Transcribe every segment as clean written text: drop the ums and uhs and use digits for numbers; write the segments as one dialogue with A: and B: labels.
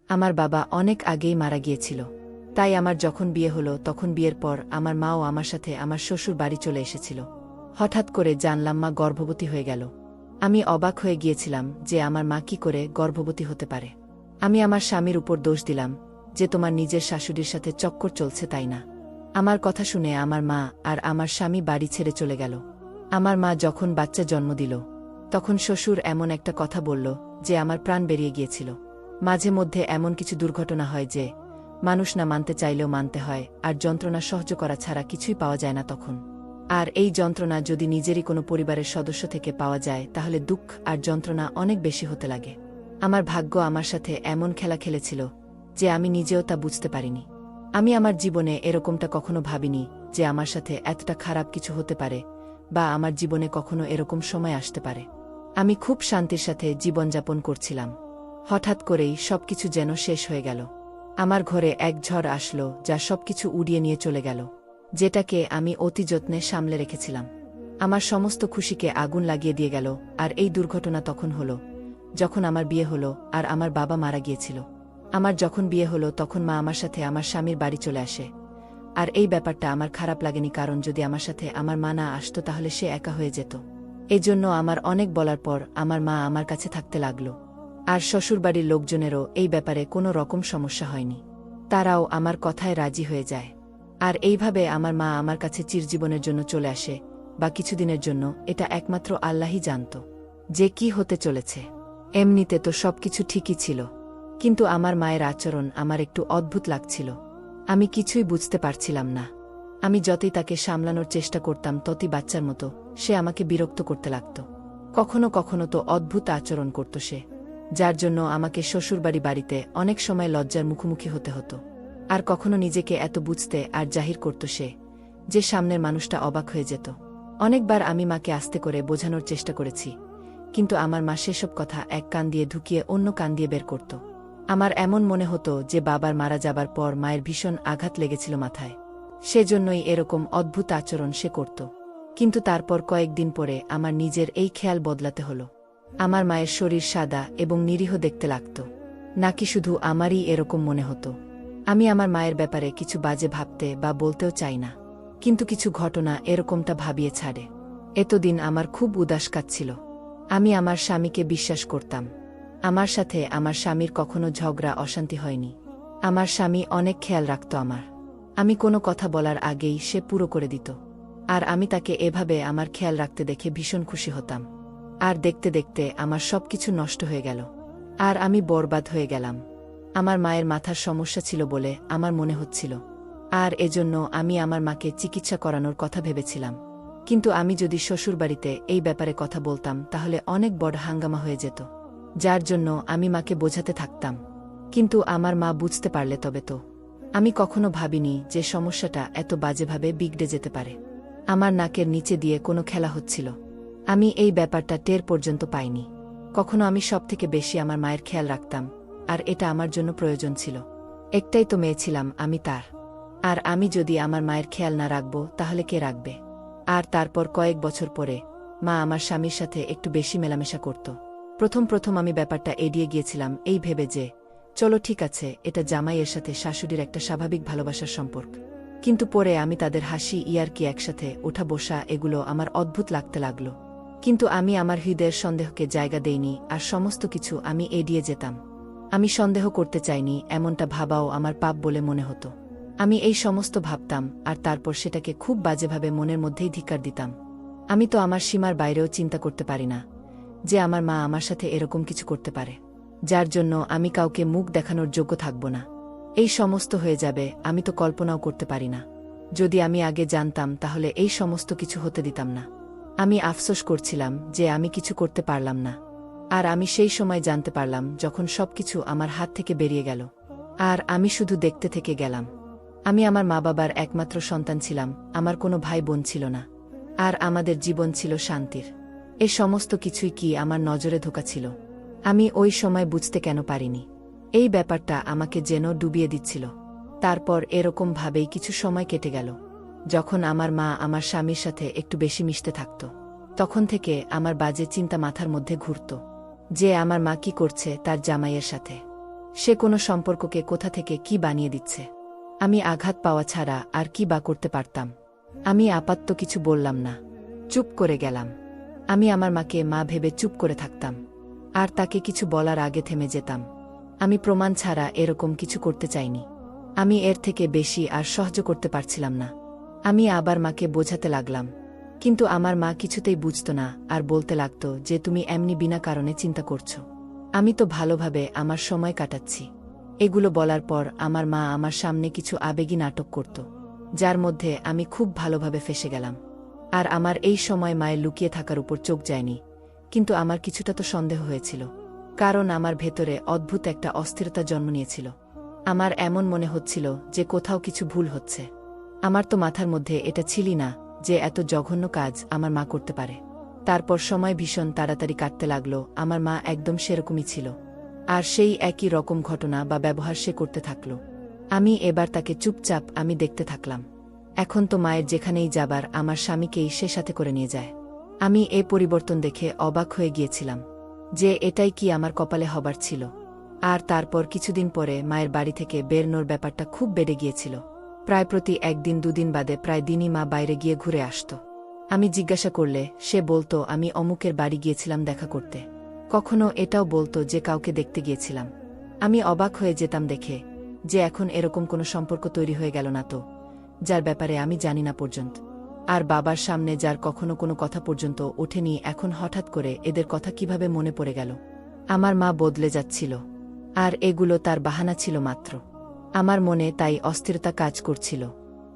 A: আমার বাবা অনেক আগেই মারা গিয়েছিল। তাই আমার যখন বিয়ে হলো তখন বিয়ের পর আমার মাও আমার সাথে আমার শ্বশুর বাড়ি চলে এসেছিল। হঠাৎ করে জানলাম মা গর্ভবতী হয়ে গেল। আমি অবাক হয়ে গিয়েছিলাম যে আমার মা কি করে গর্ভবতী হতে পারে। আমি আমার স্বামীর উপর দোষ দিলাম যে তোমার নিজের শাশুড়ির সাথে চক্কর চলছে তাই না। আমার কথা শুনে আমার মা আর আমার স্বামী বাড়ি ছেড়ে চলে গেল। আমার মা যখন বাচ্চা জন্ম দিল তখন শ্বশুর এমন একটা কথা বলল যে আমার প্রাণ বেরিয়ে গিয়েছিল। মাঝে মধ্যে এমন কিছু দুর্ঘটনা হয় যে মানুষ না মানতে চাইলেও মানতে হয়, আর যন্ত্রণা সহ্য করা ছাড়া কিছুই পাওয়া যায় না তখন। আর এই যন্ত্রণা যদি নিজেরই কোনো পরিবারের সদস্য থেকে পাওয়া যায় তাহলে দুঃখ আর যন্ত্রণা অনেক বেশি হতে লাগে। আমার ভাগ্য আমার সাথে এমন খেলা খেলেছিল যে আমি নিজেও তা বুঝতে পারিনি। আমি আমার জীবনে এরকমটা কখনো ভাবিনি যে আমার সাথে এতটা খারাপ কিছু হতে পারে বা আমার জীবনে কখনো এরকম সময় আসতে পারে। আমি খুব শান্তির সাথে জীবনযাপন করছিলাম। হঠাৎ করেই সবকিছু যেন শেষ হয়ে গেল। আমার ঘরে এক ঝড় আসলো যা সবকিছু উড়িয়ে নিয়ে চলে গেল, যেটাকে আমি অতি যত্নে সামলে রেখেছিলাম। আমার সমস্ত খুশিকে আগুন লাগিয়ে দিয়ে গেল। আর এই দুর্ঘটনা তখন হলো যখন আমার বিয়ে হলো আর আমার বাবা মারা গিয়েছিল। আমার যখন বিয়ে হলো তখন মা আমার সাথে আমার স্বামীর বাড়ি চলে আসে। আর এই ব্যাপারটা আমার খারাপ লাগেনি, কারণ যদি আমার সাথে আমার মা না আসতো তাহলে সে একা হয়ে যেত। এজন্য আমার অনেক বলার পর আমার মা আমার কাছে থাকতে লাগলো। আর শ্বশুরবাড়ির লোকজনেরও এই ব্যাপারে কোনো রকম সমস্যা হয়নি। তারাও আমার কথায় রাজি হয়ে যায়। আর এইভাবে আমার মা আমার কাছে চিরজীবনের জন্য চলে আসে বা কিছুদিনের জন্য, এটা একমাত্র আল্লাহই জানত যে কি হতে চলেছে। এমনিতে তো সবকিছু ঠিকই ছিল, কিন্তু আমার মায়ের আচরণ আমার একটু অদ্ভুত লাগছিল। আমি কিছুই বুঝতে পারছিলাম না। আমি যতই তাকে সামলানোর চেষ্টা করতাম ততই বাচ্চার মতো সে আমাকে বিরক্ত করতে লাগত। কখনো কখনো তো অদ্ভুত আচরণ করত সে, যার জন্য আমাকে শ্বশুরবাড়িতে অনেক সময় লজ্জার মুখোমুখি হতে হতো। আর কখনো নিজেকে এত বুঝতে আর জাহির করত সে যে সামনের মানুষটা অবাক হয়ে যেত। অনেকবার আমি মাকে আস্তে করে বোঝানোর চেষ্টা করেছি, কিন্তু আমার মা সেসব কথা এক কান দিয়ে ঢুকিয়ে অন্য কান দিয়ে বের করত। আমার এমন মনে হতো যে বাবার মারা যাবার পর মায়ের ভীষণ আঘাত লেগেছিল মাথায়, সেজন্যই এরকম অদ্ভুত আচরণ সে করত। কিন্তু তারপর কয়েকদিন পরে আমার নিজের এই খেয়াল বদলাতে হলো। আমার মায়ের শরীর সাদা এবং নিরীহ দেখতে লাগত। নাকি শুধু আমারই এরকম মনে হতো? আমি আমার মায়ের ব্যাপারে কিছু বাজে ভাবতে বা বলতেও চাই না, কিন্তু কিছু ঘটনা এরকমটা ভাবিয়ে ছাড়ে। এতদিন আমার খুব উদাস কাটছিল। আমি আমার স্বামীকে বিশ্বাস করতাম। আমার সাথে আমার স্বামীর কখনো ঝগড়া অশান্তি হয়নি। আমার স্বামী অনেক খেয়াল রাখত আমার। আমি কোনো কথা বলার আগেই সে পুরো করে দিত। আর আমি তাকে এভাবে আমার খেয়াল রাখতে দেখে ভীষণ খুশি হতাম। আর দেখতে দেখতে আমার সবকিছু নষ্ট হয়ে গেল, আর আমি বরবাদ হয়ে গেলাম। আমার মায়ের মাথার সমস্যা ছিল বলে আমার মনে হচ্ছিল, আর এজন্য আমি আমার মাকে চিকিৎসা করানোর কথা ভেবেছিলাম। কিন্তু আমি যদি শ্বশুরবাড়িতে এই ব্যাপারে কথা বলতাম তাহলে অনেক বড় হাঙ্গামা হয়ে যেত, যার জন্য আমি মাকে বোঝাতে থাকতাম। কিন্তু আমার মা বুঝতে পারলে তবে তো। আমি কখনো ভাবিনি যে সমস্যাটা এত বাজেভাবে বিগড়ে যেতে পারে। আমার নাকের নিচে দিয়ে কোনো খেলা হচ্ছিল। আমি এই ব্যাপারটা টের পর্যন্ত পাইনি। কখনো আমি সবথেকে বেশি আমার মায়ের খেয়াল রাখতাম, আর এটা আমার জন্য প্রয়োজন ছিল। একটাই তো মেয়ে ছিলাম আমি তার। আর আমি যদি আমার মায়ের খেয়াল না রাখব তাহলে কে রাখবে? আর তারপর কয়েক বছর পরে মা আমার স্বামীর সাথে একটু বেশি মেলামেশা করত। প্রথম প্রথম আমি ব্যাপারটা এড়িয়ে গিয়েছিলাম এই ভেবে যে চলো ঠিক আছে, এটা জামাইয়ের সাথে শাশুড়ির একটা স্বাভাবিক ভালোবাসার সম্পর্ক। কিন্তু পরে আমি তাদের হাসি ইয়ার্কি একসাথে ওঠা বসা এগুলো আমার অদ্ভুত লাগতে লাগলো। কিন্তু আমি আমার হৃদয়ের সন্দেহকে জায়গা দেইনি, আর সমস্ত কিছু আমি এড়িয়ে যেতাম। আমি সন্দেহ করতে চাইনি এমনটা ভাবাও আমার পাপ বলে মনে হতো। আমি এই সমস্ত ভাবতাম আর তারপর সেটাকে খুব বাজেভাবে মনের মধ্যেই ধিক্কার দিতাম। আমি তো আমার সীমার বাইরেও চিন্তা করতে পারি না যে আমার মা আমার সাথে এরকম কিছু করতে পারে, যার জন্য আমি কাউকে মুখ দেখানোর যোগ্য থাকব না। এই সমস্ত হয়ে যাবে আমি তো কল্পনাও করতে পারি না। যদি আমি আগে জানতাম তাহলে এই সমস্ত কিছু হতে দিতাম না। আমি আফসোস করছিলাম যে আমি কিছু করতে পারলাম না। আর আমি সেই সময় জানতে পারলাম যখন সবকিছু আমার হাত থেকে বেরিয়ে গেল, আর আমি শুধু দেখতে থেকে গেলাম। আমি আমার মা বাবার একমাত্র সন্তান ছিলাম, আমার কোনো ভাই বোন ছিল না, আর আমাদের জীবন ছিল শান্তির। এ সমস্ত কিছুই কি আমার নজরে ধোকা ছিল? আমি ওই সময় বুঝতে কেন পারিনি? এই ব্যাপারটা আমাকে যেন ডুবিয়ে দিচ্ছিল। তারপর এরকম ভাবেই কিছু সময় কেটে গেল। যখন আমার মা আমার স্বামীর সাথে একটু বেশি মিশতে থাকত, তখন থেকে আমার বাজে চিন্তা মাথার মধ্যে ঘুরত যে আমার মা কি করছে তার জামাইয়ের সাথে। সে কোনো সম্পর্ককে কোথা থেকে কি বানিয়ে দিচ্ছে। আমি আঘাত পাওয়া ছাড়া আর কি বা করতে পারতাম। আমি আপাতত কিছু বললাম না, চুপ করে গেলাম। আমি আমার মাকে মা ভেবে চুপ করে থাকতাম, আর তাকে কিছু বলার আগে থেমে যেতাম। আমি প্রমাণ ছাড়া এরকম কিছু করতে চাইনি। আমি এর থেকে বেশি আর সহ্য করতে পারছিলাম না। আমি আবার মাকে বোঝাতে লাগলাম, কিন্তু আমার মা কিছুতেই বুঝত না, আর বলতে লাগত যে তুমি এমনি বিনা কারণে চিন্তা করছো। আমি তো ভালোভাবে আমার সময় কাটাচ্ছি। এগুলো বলার পর আমার মা আমার সামনে কিছু আবেগী নাটক করত, যার মধ্যে আমি খুব ভালোভাবে ফেঁসে গেলাম। আর আমার এই সময় মায়ের লুকিয়ে থাকার উপর চোখ যায়নি, কিন্তু আমার কিছুটা তো সন্দেহ হয়েছিল, কারণ আমার ভেতরে অদ্ভুত একটা অস্থিরতা জন্ম নিয়েছিল। আমার এমন মনে হচ্ছিল যে কোথাও কিছু ভুল হচ্ছে। আমার তো মাথার মধ্যে এটা ছিলই না যে এত জঘন্য কাজ আমার মা করতে পারে। তারপর সময় ভীষণ তাড়াতাড়ি কাটতে লাগলো। আমার মা একদম সেরকমই ছিল, আর সেই একই রকম ঘটনা বা ব্যবহার সে করতে থাকল। আমি এবার তাকে চুপচাপ আমি দেখতে থাকলাম। এখন তো মায়ের যেখানেই যাবার আমার স্বামীকেই সে সাথে করে নিয়ে যায়। আমি এ পরিবর্তন দেখে অবাক হয়ে গিয়েছিলাম যে এটাই কি আমার কপালে হবার ছিল। আর তারপর কিছুদিন পরে মায়ের বাড়ি থেকে বেরনোর ব্যাপারটা খুব বেড়ে গিয়েছিল। প্রায় প্রতি একদিন দুদিন বাদে প্রায় দিনই মা বাইরে গিয়ে ঘুরে আসত। আমি জিজ্ঞাসা করলে সে বলতো আমি অমুকের বাড়ি গিয়েছিলাম দেখা করতে। কখনো এটাও বলতো যে কাউকে দেখতে গিয়েছিলাম। আমি অবাক হয়ে যেতাম দেখে যে এখন এরকম কোনো সম্পর্ক তৈরি হয়ে গেল না তো, যার ব্যাপারে আমি জানি না পর্যন্ত। আর বাবার সামনে যার কখনো কোনো কথা পর্যন্ত ওঠেনি, এখন হঠাৎ করে এদের কথা কিভাবে মনে পড়ে গেল। আমার মা বদলে যাচ্ছিল, আর এগুলো তার বাহানা ছিল মাত্র। আমার মনে তাই অস্থিরতা কাজ করছিল।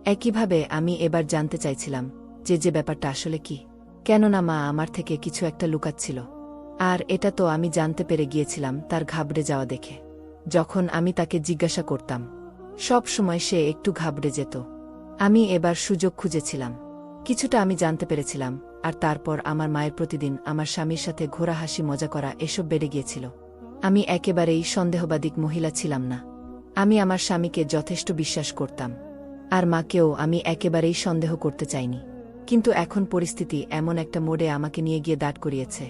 A: একইভাবে আমি এবার জানতে চাইছিলাম যে ব্যাপারটা আসলে কি, কেননা মা আমার থেকে কিছু একটা লুকাচ্ছিল। আর এটা তো আমি জানতে পেরে গিয়েছিলাম তার ঘাবড়ে যাওয়া দেখে। যখন আমি তাকে জিজ্ঞাসা করতাম, সব সময় সে একটু ঘাবড়ে যেত। আমি এবার সুযোগ খুঁজেছিলাম। কিছুটা আমি জানতে পেরেছিলাম, আর তারপর আমার মায়ের প্রতিদিন আমার স্বামীর সাথে ঘোরা হাসি মজা করা এসব বেড়ে গিয়েছিল। আমি একেবারেই সন্দেহবাদিক মহিলা ছিলাম না। আমি আমার স্বামীকে যথেষ্ট বিশ্বাস করতাম, আর মাকেও আমি একেবারেই সন্দেহ করতে চাইনি। কিন্তু এখন পরিস্থিতি এমন একটা মোড়ে আমাকে নিয়ে গিয়ে দাঁড় করিয়েছে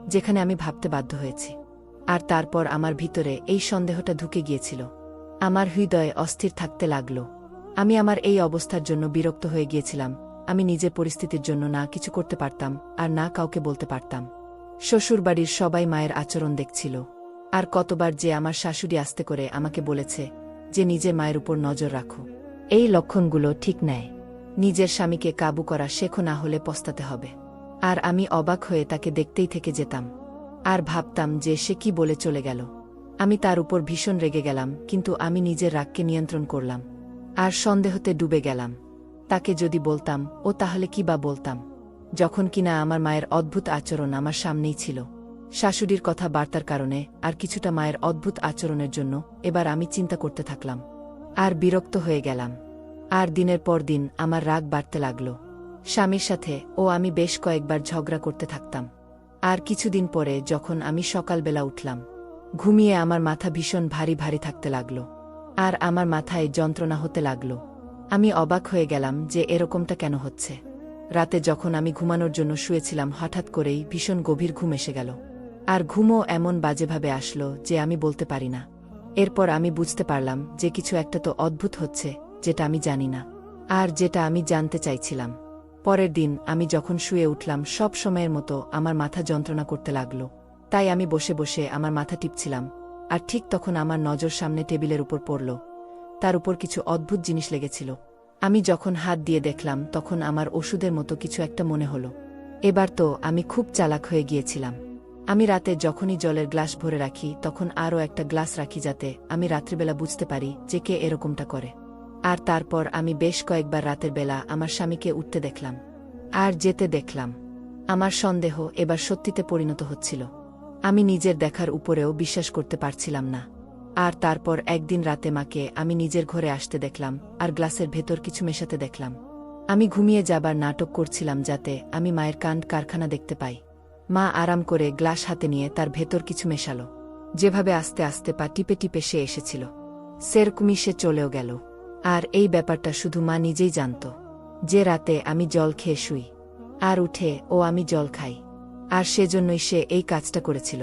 A: যেখানে আমি ভাবতে বাধ্য হয়েছি। আর তারপর আমার ভিতরে এই সন্দেহটা ঢুকে গিয়েছিল। আমার হৃদয়ে অস্থির থাকতে লাগল। আমি আমার এই অবস্থার জন্য বিরক্ত হয়ে গিয়েছিলাম। আমি নিজের পরিস্থিতির জন্য না কিছু করতে পারতাম, আর না কাউকে বলতে পারতাম। শ্বশুরবাড়ির সবাই মায়ের আচরণ দেখছিল, আর কতবার যে আমার শাশুড়ি আস্তে করে আমাকে বলেছে যে নিজের মায়ের উপর নজর রাখো, এই লক্ষণগুলো ঠিক নেয়। নিজের স্বামীকে কাবু করা শেখো, না হলে পস্তাতে হবে। আর আমি অবাক হয়ে তাকে দেখতেই থেকে যেতাম, আর ভাবতাম যে সে কি বলে চলে গেল। আমি তার উপর ভীষণ রেগে গেলাম, কিন্তু আমি নিজের রাগকে নিয়ন্ত্রণ করলাম, আর সন্দেহতে ডুবে গেলাম। তাকে যদি বলতাম, ও তাহলে কি বা বলতাম, যখন কিনা আমার মায়ের অদ্ভুত আচরণ আমার সামনেই ছিল। শাশুড়ির কথা বার্তার কারণে আর কিছুটা মায়ের অদ্ভুত আচরণের জন্য এবার আমি চিন্তা করতে থাকলাম, আর বিরক্ত হয়ে গেলাম। আর দিনের পর দিন আমার রাগ বাড়তে লাগল। স্বামীর সাথে আমি বেশ কয়েকবার ঝগড়া করতে থাকতাম। আর কিছুদিন পরে যখন আমি সকালবেলা উঠলাম, ঘুমিয়ে আমার মাথা ভীষণ ভারী ভারী থাকতে লাগল, আর আমার মাথায় যন্ত্রণা হতে লাগল। আমি অবাক হয়ে গেলাম যে এরকমটা কেন হচ্ছে। রাতে যখন আমি ঘুমানোর জন্য শুয়েছিলাম, হঠাৎ করেই ভীষণ গভীর ঘুম এসে গেল, আর ঘুমও এমন বাজেভাবে আসলো যে আমি বলতে পারি না। এরপর আমি বুঝতে পারলাম যে কিছু একটা তো অদ্ভুত হচ্ছে, যেটা আমি জানি না, আর যেটা আমি জানতে চাইছিলাম। পরের দিন আমি যখন শুয়ে উঠলাম, সব সময়ের মতো আমার মাথা যন্ত্রণা করতে লাগলো। তাই আমি বসে বসে আমার মাথা টিপছিলাম, আর ঠিক তখন আমার নজর সামনে টেবিলের উপর পড়ল। তার উপর কিছু অদ্ভুত জিনিস লেগেছিল। আমি যখন হাত দিয়ে দেখলাম, তখন আমার ওষুধের মতো কিছু একটা মনে হলো। এবার তো আমি খুব চালাক হয়ে গিয়েছিলাম। আমি রাতে যখনই জলের গ্লাস ভরে রাখি, তখন আরও একটা গ্লাস রাখি, যাতে আমি রাত্রিবেলা বুঝতে পারি যে কে এরকমটা করে। আর তারপর আমি বেশ কয়েকবার রাতের বেলা আমার স্বামীকে উঠতে দেখলাম, আর যেতে দেখলাম। আমার সন্দেহ এবার সত্যিতে পরিণত হচ্ছিল। আমি নিজের দেখার উপরেও বিশ্বাস করতে পারছিলাম না। আর তারপর একদিন রাতে মাকে আমি নিজের ঘরে আসতে দেখলাম, আর গ্লাসের ভেতর কিছু মেশাতে দেখলাম। আমি ঘুমিয়ে যাবার নাটক করছিলাম যাতে আমি মায়ের কাণ্ড কারখানা দেখতে পাই। মা আরাম করে গ্লাস হাতে নিয়ে তার ভেতর কিছু মেশালো। যেভাবে আস্তে আস্তে পা টিপে টিপে সে এসেছিল, সেরকমই সে চলেও গেল। আর এই ব্যাপারটা শুধু মা নিজেই জানত, যে রাতে আমি জল খেয়ে শুই, আর উঠে আমি জল খাই, আর সেজন্যই সে এই কাজটা করেছিল।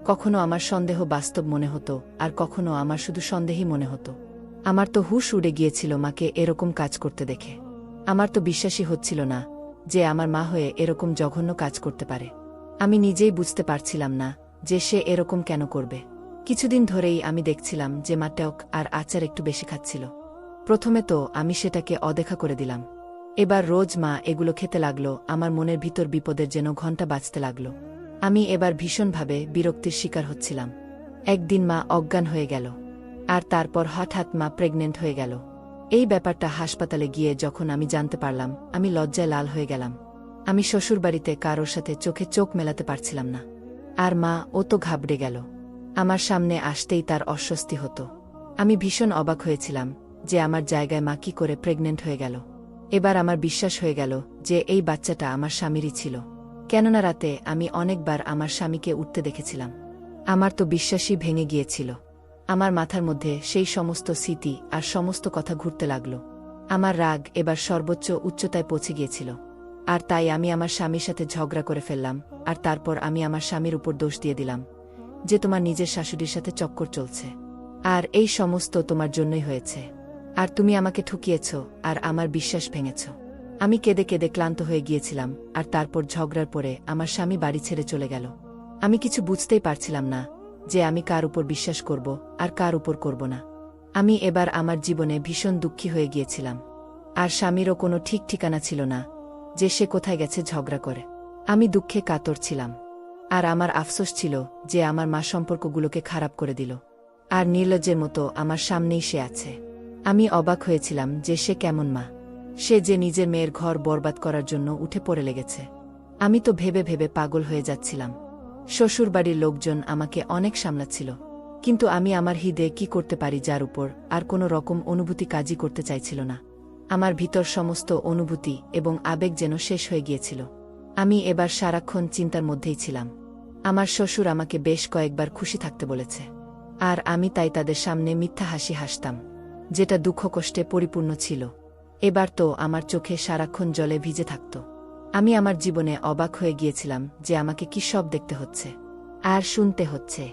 A: কখনো আমার সন্দেহ বাস্তব মনে হতো, আর কখনো আমার শুধু সন্দেহই মনে হতো। আমার তো হুঁশ উড়ে গিয়েছিল মাকে এরকম কাজ করতে দেখে। আমার তো বিশ্বাসই হচ্ছিল না যে আমার মা হয়ে এরকম জঘন্য কাজ করতে পারে। আমি নিজেই বুঝতে পারছিলাম না যে সে এরকম কেন করবে। কিছুদিন ধরেই আমি দেখছিলাম যে মা টক আর আচার একটু বেশি খাচ্ছিল। প্রথমে তো আমি সেটাকে অদেখা করে দিলাম। এবার রোজ মা এগুলো খেতে লাগলো, আমার মনের ভিতর বিপদের যেন ঘণ্টা বাজতে লাগলো। আমি এবার ভীষণভাবে বিরক্তির শিকার হচ্ছিলাম। একদিন মা অজ্ঞান হয়ে গেল, আর তারপর হঠাৎ মা প্রেগনেন্ট হয়ে গেল। এই ব্যাপারটা হাসপাতালে গিয়ে যখন আমি জানতে পারলাম, আমি লজ্জায় লাল হয়ে গেলাম। আমি শ্বশুরবাড়িতে কারোর সাথে চোখে চোখ মেলাতে পারছিলাম না। আর মা, ও তো ঘাবড়ে গেল। আমার সামনে আসতেই তার অস্বস্তি হতো। আমি ভীষণ অবাক হয়েছিলাম যে আমার জায়গায় মা কি করে প্রেগনেন্ট হয়ে গেল। এবার আমার বিশ্বাস হয়ে গেল যে এই বাচ্চাটা আমার স্বামীরই ছিল, কেননা রাতে আমি অনেকবার আমার স্বামীকে উঠতে দেখেছিলাম। আমার তো বিশ্বাসই ভেঙে গিয়েছিল। আমার মাথার মধ্যে সেই সমস্ত স্মৃতি আর সমস্ত কথা ঘুরতে লাগল। আমার রাগ এবার সর্বোচ্চ উচ্চতায় পৌঁছে গিয়েছিল। আর তাই আমি আমার স্বামীর সাথে ঝগড়া করে ফেললাম। আর তারপর আমি আমার স্বামীর উপর দোষ দিয়ে দিলাম যে তোমার নিজের শাশুড়ির সাথে চক্কর চলছে, আর এই সমস্ত তোমার জন্যই হয়েছে। আর তুমি আমাকে ঠকিয়েছ আর আমার বিশ্বাস ভেঙেছ। আমি কেঁদে কেঁদে ক্লান্ত হয়ে গিয়েছিলাম। আর তারপর ঝগড়ার পরে আমার স্বামী বাড়ি ছেড়ে চলে গেল। আমি কিছু বুঝতেই পারছিলাম না যে আমি কার উপর বিশ্বাস করব আর কার উপর করব না। আমি এবার আমার জীবনে ভীষণ দুঃখী হয়ে গিয়েছিলাম। আর স্বামীরও কোনো ঠিক ঠিকানা ছিল না যে সে কোথায় গেছে ঝগড়া করে। আমি দুঃখে কাতর ছিলাম। আর আমার আফসোস ছিল যে আমার মা সম্পর্কগুলোকে খারাপ করে দিল। আর নির্লজ্জের মতো আমার সামনেই সে আছে। আমি অবাক হয়েছিলাম যে সে কেমন মা, সে যে নিজের মেয়ের ঘর বরবাদ করার জন্য উঠে পড়ে লেগেছে। আমি তো ভেবে ভেবে পাগল হয়ে যাচ্ছিলাম। শ্বশুরবাড়ির লোকজন আমাকে অনেক সামলাচ্ছিল, কিন্তু আমি আমার হৃদয়ে কি করতে পারি যার উপর আর কোনো রকম অনুভূতি কাজই করতে চাইছিল না। আমার ভিতর সমস্ত অনুভূতি এবং আবেগ যেন শেষ হয়ে গিয়েছিল। আমি এবার সারাক্ষণ চিন্তার মধ্যেই ছিলাম। আমার শ্বশুর আমাকে বেশ কয়েকবার খুশি থাকতে বলেছে, আর আমি তাই তাদের সামনে মিথ্যা হাসি হাসতাম, যেটা দুঃখ কষ্টে পরিপূর্ণ ছিল। এবার তো আমার চোখে সারাক্ষণ জলে ভিজে থাকত। আমি আমার জীবনে অবাক হয়ে গিয়েছিলাম যে আমাকে কি সব দেখতে হচ্ছে আর শুনতে হচ্ছে।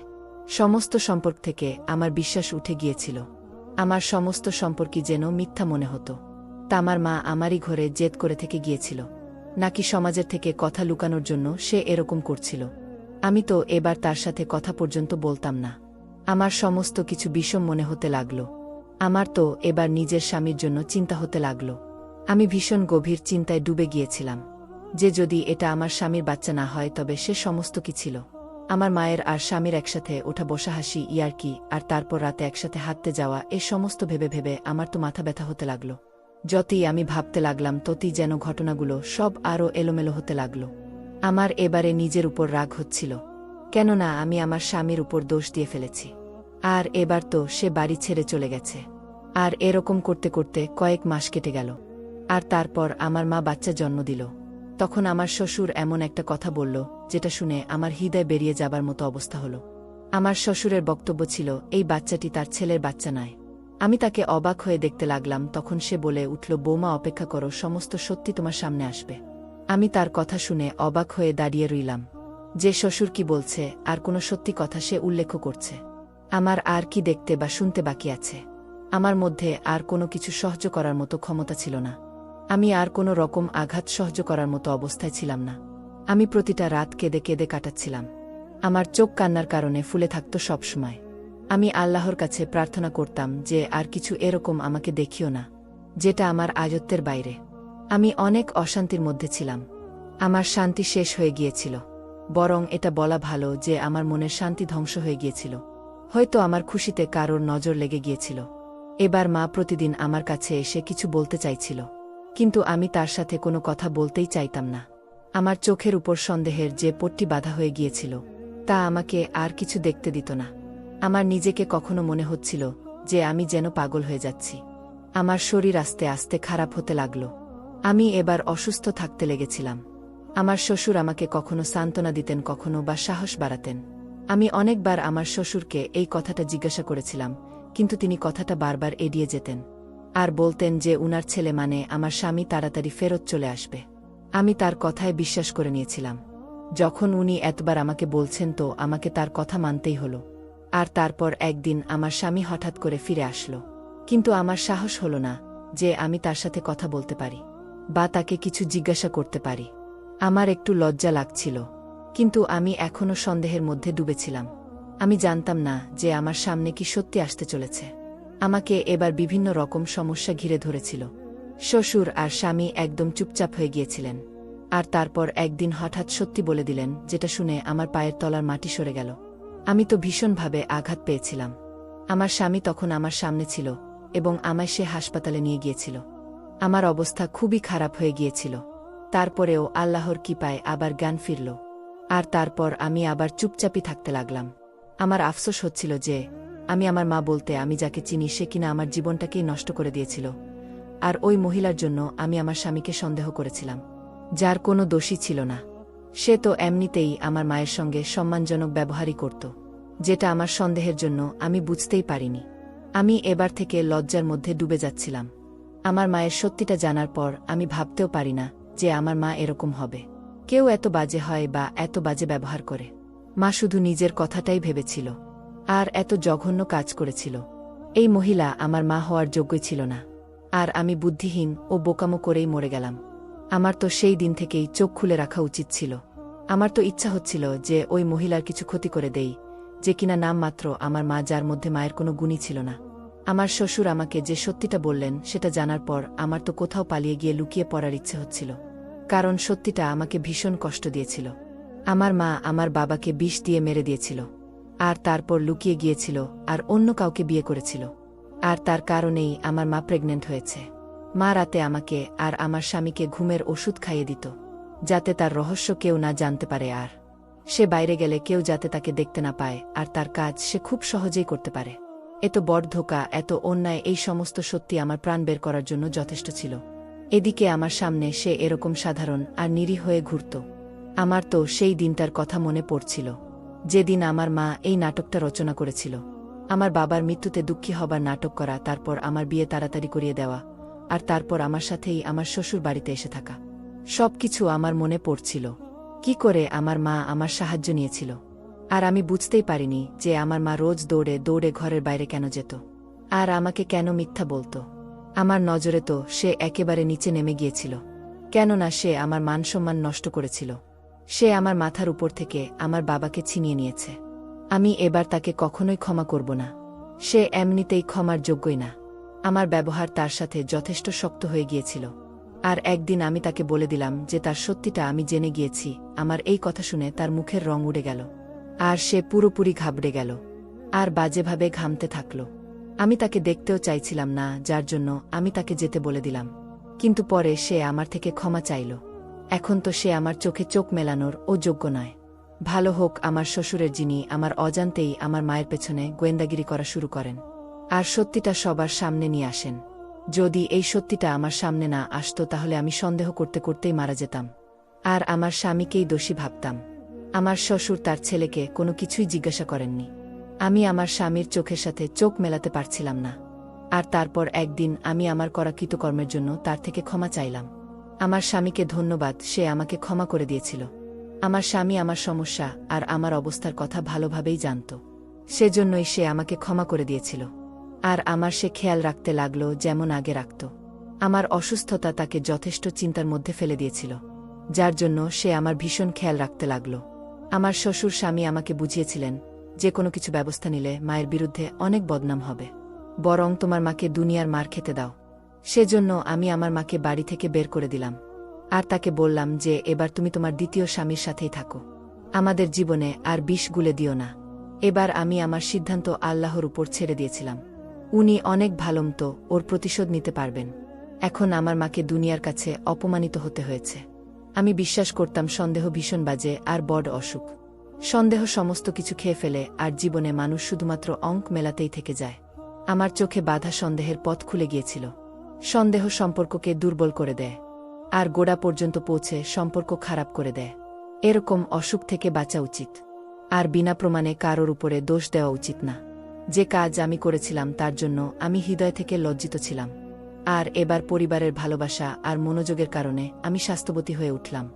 A: সমস্ত সম্পর্ক থেকে আমার বিশ্বাস উঠে গিয়েছিল। আমার সমস্ত সম্পর্কই যেন মিথ্যা মনে হতো। তা আমার মা আমারই ঘরে জেদ করে থেকে গিয়েছিল, নাকি সমাজের থেকে কথা লুকানোর জন্য সে এরকম করছিল। আমি তো এবার তার সাথে কথা পর্যন্ত বলতাম না। আমার সমস্ত কিছু বিষম মনে হতে লাগল। আমার তো এবার নিজের স্বামীর জন্য চিন্তা হতে লাগল। আমি ভীষণ গভীর চিন্তায় ডুবে গিয়েছিলাম যে যদি এটা আমার স্বামীর বাচ্চা না হয় তবে সে সমস্ত কি ছিল। আমার মায়ের আর স্বামীর একসাথে ওঠা বসা হাসি, ইয়ার্কি, আর তারপর রাতে একসাথে হাঁটতে যাওয়া, এ সমস্ত ভেবে ভেবে আমার তো মাথা ব্যথা হতে লাগল। যতই আমি ভাবতে লাগলাম ততই যেন ঘটনাগুলো সব আরও এলোমেলো হতে লাগল। আমার এবারে নিজের উপর রাগ হচ্ছিল, কেননা আমি আমার স্বামীর উপর দোষ দিয়ে ফেলেছি। আর এবার তো সে বাড়ি ছেড়ে চলে গেছে। আর এরকম করতে করতে কয়েক মাস কেটে গেল। আর তারপর আমার মা বাচ্চা জন্ম দিল। তখন আমার শ্বশুর এমন একটা কথা বলল যেটা শুনে আমার হৃদয় বেরিয়ে যাবার মতো অবস্থা হলো। আমার শ্বশুরের বক্তব্য ছিল এই বাচ্চাটি তার ছেলের বাচ্চা নয়। আমি তাকে অবাক হয়ে দেখতে লাগলাম। তখন সে বলে উঠল, বৌমা অপেক্ষা করো, সমস্ত সত্যি তোমার সামনে আসবে। আমি তার কথা শুনে অবাক হয়ে দাঁড়িয়ে রইলাম যে শ্বশুর কি বলছে আর কোনো সত্যি কথা সে উল্লেখ করছে। আমার আর কি দেখতে বা শুনতে বাকি আছে? আমার মধ্যে আর কোনো কিছু সহ্য করার মতো ক্ষমতা ছিল না। আমি আর কোনো রকম আঘাত সহ্য করার মতো অবস্থায় ছিলাম না। আমি প্রতিটা রাত কেঁদে কেঁদে কাটাচ্ছিলাম। আমার চোখ কান্নার কারণে ফুলে থাকত সবসময়। আমি আল্লাহর কাছে প্রার্থনা করতাম যে আর কিছু এরকম আমাকে দেখিও না যেটা আমার আয়ত্তের বাইরে। আমি অনেক অশান্তির মধ্যে ছিলাম। আমার শান্তি শেষ হয়ে গিয়েছিল। বরং এটা বলা ভালো যে আমার মনের শান্তি ধ্বংস হয়ে গিয়েছিল। হয়তো আমার খুশিতে কারোর নজর লেগে গিয়েছিল। এবার মা প্রতিদিন আমার কাছে এসে কিছু বলতে চাইছিল, কিন্তু আমি তার সাথে কোনো কথা বলতেই চাইতাম না। আমার চোখের উপর সন্দেহের যে পট্টি বাঁধা হয়ে গিয়েছিল তা আমাকে আর কিছু দেখতে দিত না। আমার নিজেকে কখনো মনে হচ্ছিল যে আমি যেন পাগল হয়ে যাচ্ছি। আমার শরীর আস্তে আস্তে খারাপ হতে লাগল। আমি এবার অসুস্থ থাকতে লেগেছিলাম। আমার শ্বশুর আমাকে কখনো সান্ত্বনা দিতেন, কখনো বা সাহস বাড়াতেন। আমি অনেকবার আমার শ্বশুরকে এই কথাটা জিজ্ঞাসা করেছিলাম, কিন্তু তিনি কথাটা বারবার এড়িয়ে যেতেন আর বলতেন যে উনার ছেলে মানে আমার স্বামী তাড়াতাড়ি ফেরত চলে আসবে। আমি তার কথায় বিশ্বাস করে নিয়েছিলাম। যখন উনি এতবার আমাকে বলছেন তো আমাকে তার কথা মানতেই হলো। আর তারপর একদিন আমার স্বামী হঠাৎ করে ফিরে আসলো। কিন্তু আমার সাহস হলো না যে আমি তার সাথে কথা বলতে পারি বা তাকে কিছু জিজ্ঞাসা করতে পারি। আমার একটু লজ্জা লাগছিল, কিন্তু আমি এখনও সন্দেহের মধ্যে ডুবেছিলাম। আমি জানতাম না যে আমার সামনে কি সত্যি আসতে চলেছে। আমাকে এবার বিভিন্ন রকম সমস্যা ঘিরে ধরেছিল। শ্বশুর আর স্বামী একদম চুপচাপ হয়ে গিয়েছিলেন। আর তারপর একদিন হঠাৎ সত্যি বলে দিলেন, যেটা শুনে আমার পায়ের তলার মাটি সরে গেল। আমি তো ভীষণভাবে আঘাত পেয়েছিলাম। আমার স্বামী তখন আমার সামনে ছিল এবং আমায় সে হাসপাতালে নিয়ে গিয়েছিল। আমার অবস্থা খুবই খারাপ হয়ে গিয়েছিল। তারপরেও আল্লাহর কৃপায় আবার জ্ঞান ফিরল। আর তারপর আমি আবার চুপচাপই থাকতে লাগলাম। আমার আফসোস হচ্ছিল যে আমি আমার মা বলতে আমি যাকে চিনি সে কিনা আমার জীবনটাকেই নষ্ট করে দিয়েছিল। আর ওই মহিলার জন্য আমি আমার স্বামীকে সন্দেহ করেছিলাম, যার কোনো দোষী ছিল না। সে তো এমনিতেই আমার মায়ের সঙ্গে সম্মানজনক ব্যবহারই করত, যেটা আমার সন্দেহের জন্য আমি বুঝতেই পারিনি। আমি এবার থেকে লজ্জার মধ্যে ডুবে যাচ্ছিলাম। আমার মায়ের সত্যিটা জানার পর আমি ভাবতেও পারি না যে আমার মা এরকম হবে। কেউ এত বাজে হয় বা এত বাজে ব্যবহার করে। মা শুধু নিজের কথাটাই ভেবেছিল আর এত জঘন্য কাজ করেছিল। এই মহিলা আমার মা হওয়ার যোগ্যই ছিল না। আর আমি বুদ্ধিহীন ও বোকামো করেই মরে গেলাম। আমার তো সেই দিন থেকেই চোখ খুলে রাখা উচিত ছিল। আমার তো ইচ্ছা হচ্ছিল যে ওই মহিলার কিছু ক্ষতি করে দেই, যে কিনা নাম মাত্র আমার মা, যার মধ্যে মায়ের কোনো গুণই ছিল না। আমার শ্বশুর আমাকে যে সত্যিটা বললেন সেটা জানার পর আমার তো কোথাও পালিয়ে গিয়ে লুকিয়ে পড়ার ইচ্ছে হচ্ছিল, কারণ সত্যিটা আমাকে ভীষণ কষ্ট দিয়েছিল। আমার মা আমার বাবাকে বিষ দিয়ে মেরে দিয়েছিল আর তারপর লুকিয়ে গিয়েছিল আর অন্য কাউকে বিয়ে করেছিল। আর তার কারণেই আমার মা প্রেগনেন্ট হয়েছে। মা রাতে আমাকে আর আমার স্বামীকে ঘুমের ওষুধ খাইয়ে দিত, যাতে তার রহস্য কেউ না জানতে পারে, আর সে বাইরে গেলে কেউ যাতে তাকে দেখতে না পায়, আর তার কাজ সে খুব সহজেই করতে পারে। এত বড় ধোঁকা, এত অন্যায়, এই সমস্ত সত্যি আমার প্রাণ বের করার জন্য যথেষ্ট ছিল। এদিকে আমার সামনে সে এরকম সাধারণ আর নিরীহ হয়ে ঘুরত। আমার তো সেই দিনটার কথা মনে পড়ছিল, যেদিন আমার মা এই নাটকটা রচনা করেছিল। আমার বাবার মৃত্যুতে দুঃখী হবার নাটক করা, তারপর আমার বিয়ে তাড়াতাড়ি করিয়ে দেওয়া, আর তারপর আমার সাথেই আমার শ্বশুর বাড়িতে এসে থাকা। সবকিছু আমার মনে পড়ছিল। কি করে আমার মা আমার সাহায্য নিয়েছিল। আর আমি বুঝতেই পারিনি যে আমার মা রোজ দৌড়ে দৌড়ে ঘরের বাইরে কেন যেত, আর আমাকে কেন মিথ্যা বলতো। আমার নজরে তো সে একেবারে নিচে নেমে গিয়েছিল, কেননা সে আমার মানসম্মান নষ্ট করেছিল। সে আমার মাথার উপর থেকে আমার বাবাকে ছিনিয়ে নিয়েছে। আমি এবার তাকে কখনোই ক্ষমা করব না। সে এমনিতেই ক্ষমার যোগ্যই না। আমার ব্যবহার তার সাথে যথেষ্ট শক্ত হয়ে গিয়েছিল। আর একদিন আমি তাকে বলে দিলাম যে তার সত্যিটা আমি জেনে গিয়েছি। আমার এই কথা শুনে তার মুখের রং উড়ে গেল, আর সে পুরোপুরি ঘাবড়ে গেল আর বাজেভাবে ঘামতে থাকল। আমি তাকে দেখতেও চাইছিলাম না, যার জন্য আমি তাকে যেতে বলে দিলাম। কিন্তু পরে সে আমার থেকে ক্ষমা চাইল। এখন তো সে আমার চোখে চোখ মেলানোর ও যোগ্য নয়। ভালো হোক আমার শ্বশুরের, যিনি আমার অজান্তেই আমার মায়ের পেছনে গোয়েন্দাগিরি করা শুরু করেন আর সত্যিটা সবার সামনে নিয়ে আসেন। যদি এই সত্যিটা আমার সামনে না আসতো তাহলে আমি সন্দেহ করতে করতেই মারা যেতাম আর আমার স্বামীকেই দোষী ভাবতাম। আমার শ্বশুর তার ছেলেকে কোনো কিছুই জিজ্ঞাসা করেননি। আমি আমার স্বামীর চোখের সাথে চোখ মেলাতে পারছিলাম না। আর তারপর একদিন আমি আমার করা কৃতকর্মের জন্য তার থেকে ক্ষমা চাইলাম। আমার স্বামীকে ধন্যবাদ, সে আমাকে ক্ষমা করে দিয়েছিল। আমার স্বামী আমার সমস্যা আর আমার অবস্থার কথা ভালোভাবেই জানত, সেজন্যই সে আমাকে ক্ষমা করে দিয়েছিল। আর আমার সে খেয়াল রাখতে লাগল যেমন আগে রাখত। আমার অসুস্থতা তাকে যথেষ্ট চিন্তার মধ্যে ফেলে দিয়েছিল, যার জন্য সে আমার ভীষণ খেয়াল রাখতে লাগল। আমার শ্বশুর স্বামী আমাকে বুঝিয়েছিলেন যে কোনো কিছু ব্যবস্থা নিলে মায়ের বিরুদ্ধে অনেক বদনাম হবে, বরং তোমার মাকে দুনিয়ার মার খেতে দাও। সেজন্য আমি আমার মাকে বাড়ি থেকে বের করে দিলাম আর তাকে বললাম যে এবার তুমি তোমার দ্বিতীয় স্বামীর সাথেই থাকো, আমাদের জীবনে আর বিষ গুলে দিও না। এবার আমি আমার সিদ্ধান্ত আল্লাহর উপর ছেড়ে দিয়েছিলাম। উনি অনেক ভালোমত, ওর প্রতিশোধ নিতে পারবেন। এখন আমার মাকে দুনিয়ার কাছে অপমানিত হতে হয়েছে। আমি বিশ্বাস করতাম সন্দেহ ভীষণ বাজে আর বড় অসুখ। সন্দেহ সমস্ত কিছু খেয়ে ফেলে আর জীবনে মানুষ শুধুমাত্র অঙ্ক মেলাতেই থেকে যায়। আমার চোখে বাধা সন্দেহের পথ খুলে গিয়েছিল। সন্দেহ সম্পর্ককে দুর্বল করে দেয় আর গোড়া পর্যন্ত পৌঁছে সম্পর্ক খারাপ করে দেয়। এরকম অসুখ থেকে বাঁচা উচিত, আর বিনা প্রমাণে কারোর উপরে দোষ দেওয়া উচিত না। যে কাজ আমি করেছিলাম তার জন্য আমি হৃদয় থেকে লজ্জিত ছিলাম। আর এবার পরিবারের ভালোবাসা আর মনোযোগের কারণে আমি স্বাস্থ্যবতী হয়ে উঠলাম।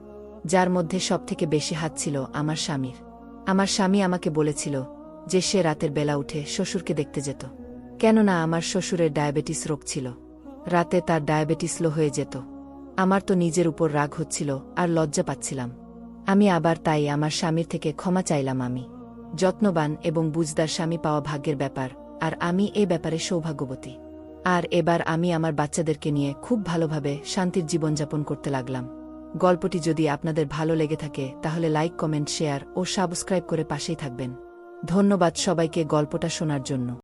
A: যার মধ্যে সবথেকে বেশি হাত ছিল আমার স্বামীর। আমার স্বামী আমাকে বলেছিল যে সে রাতের বেলা উঠে শ্বশুরকে দেখতে যেত, কেননা আমার শ্বশুরের ডায়াবেটিস রোগ ছিল। রাতে তার ডায়াবেটিস লো হয়ে যেত। আমার তো নিজের উপর রাগ হচ্ছিল আর লজ্জা পাচ্ছিলাম। আমি আবার তাই আমার স্বামীর থেকে ক্ষমা চাইলাম। আমি যত্নবান এবং বুঝদার স্বামী পাওয়া ভাগ্যের ব্যাপার, আর আমি এ ব্যাপারে সৌভাগ্যবতী। আর এবার আমি আমার বাচ্চাদেরকে নিয়ে খুব ভালোভাবে শান্তির জীবনযাপন করতে লাগলাম। গল্পটি যদি আপনাদের ভালো লেগে থাকে তাহলে লাইক, কমেন্ট, শেয়ার ও সাবস্ক্রাইব করে পাশেই থাকবেন। ধন্যবাদ সবাইকে গল্পটা শোনার জন্য।